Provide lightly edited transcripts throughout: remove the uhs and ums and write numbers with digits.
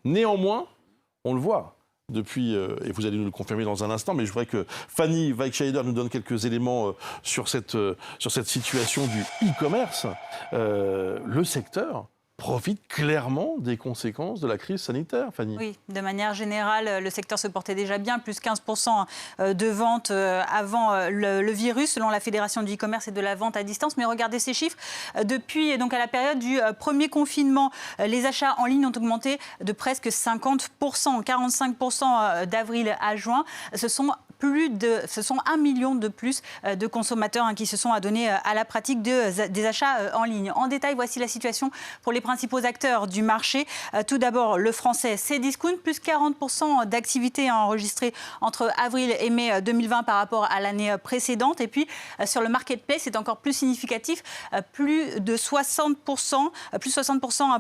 Néanmoins, on le voit depuis, et vous allez nous le confirmer dans un instant, mais je voudrais que Fanny Weichscheider nous donne quelques éléments sur cette situation du e-commerce. Le secteur profite clairement des conséquences de la crise sanitaire, Fanny. Oui, de manière générale, le secteur se portait déjà bien, plus 15% de ventes avant le virus, selon la Fédération du e-commerce et de la vente à distance. Mais regardez ces chiffres. Depuis donc, à la période du premier confinement, les achats en ligne ont augmenté de presque 50%, 45% d'avril à juin. Ce sont 1 million de plus de consommateurs qui se sont adonnés à la pratique des achats en ligne. En détail, voici la situation pour les principaux acteurs du marché. Tout d'abord, le français Cdiscount, plus 40% d'activité enregistrée entre avril et mai 2020 par rapport à l'année précédente. Et puis, sur le marketplace, c'est encore plus significatif, plus 60%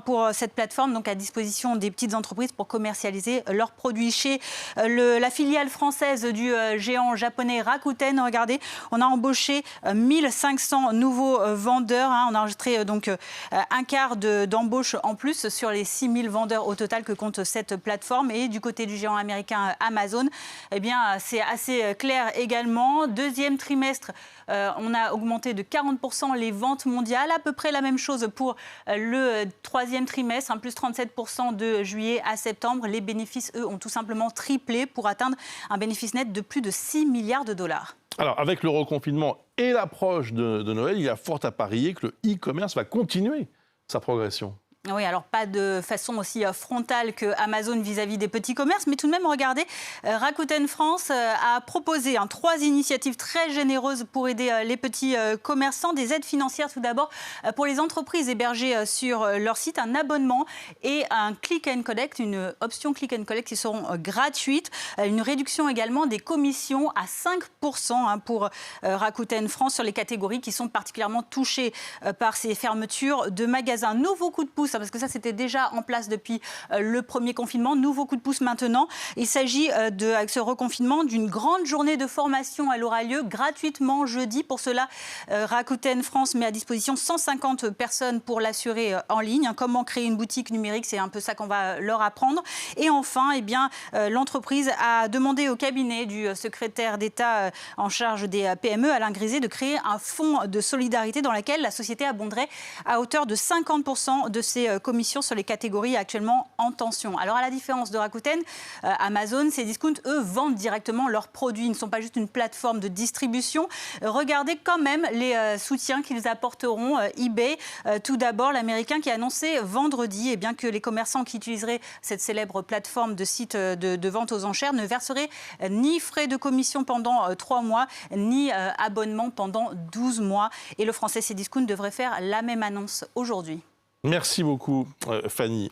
pour cette plateforme, donc à disposition des petites entreprises pour commercialiser leurs produits. Chez la filiale française du géant japonais Rakuten, regardez, on a embauché 1500 nouveaux vendeurs. On a enregistré donc un quart d'embauche en plus sur les 6000 vendeurs au total que compte cette plateforme. Et du côté du géant américain Amazon, eh bien, c'est assez clair également. Deuxième trimestre, on a augmenté de 40% les ventes mondiales. À peu près la même chose pour le troisième trimestre, plus 37% de juillet à septembre. Les bénéfices, eux, ont tout simplement triplé pour atteindre un bénéfice net de plus de 6 milliards de dollars. Alors, avec le reconfinement et l'approche de Noël, il y a fort à parier que le e-commerce va continuer sa progression. Oui, alors pas de façon aussi frontale que Amazon vis-à-vis des petits commerces, mais tout de même, regardez, Rakuten France a proposé 3 initiatives très généreuses pour aider les petits commerçants. Des aides financières tout d'abord pour les entreprises hébergées sur leur site, un abonnement et un click and collect, une option click and collect qui seront gratuites. Une réduction également des commissions à 5% pour Rakuten France sur les catégories qui sont particulièrement touchées par ces fermetures de magasins. Nouveau coup de pouce, parce que ça c'était déjà en place depuis le premier confinement. Nouveau coup de pouce maintenant. Il s'agit avec ce reconfinement d'une grande journée de formation. Elle aura lieu gratuitement jeudi. Pour cela, Rakuten France met à disposition 150 personnes pour l'assurer en ligne. Comment créer une boutique numérique, c'est un peu ça qu'on va leur apprendre. Et enfin, eh bien, l'entreprise a demandé au cabinet du secrétaire d'État en charge des PME, Alain Griset, de créer un fonds de solidarité dans lequel la société abonderait à hauteur de 50% de ses commissions sur les catégories actuellement en tension. Alors, à la différence de Rakuten, Amazon, Cdiscount, eux, vendent directement leurs produits. Ils ne sont pas juste une plateforme de distribution. Regardez quand même les soutiens qu'ils apporteront. eBay, tout d'abord, l'américain qui a annoncé vendredi que les commerçants qui utiliseraient cette célèbre plateforme de site de vente aux enchères ne verseraient ni frais de commission pendant 3 mois, ni abonnement pendant 12 mois. Et le français Cdiscount devrait faire la même annonce aujourd'hui. Merci beaucoup, Fanny.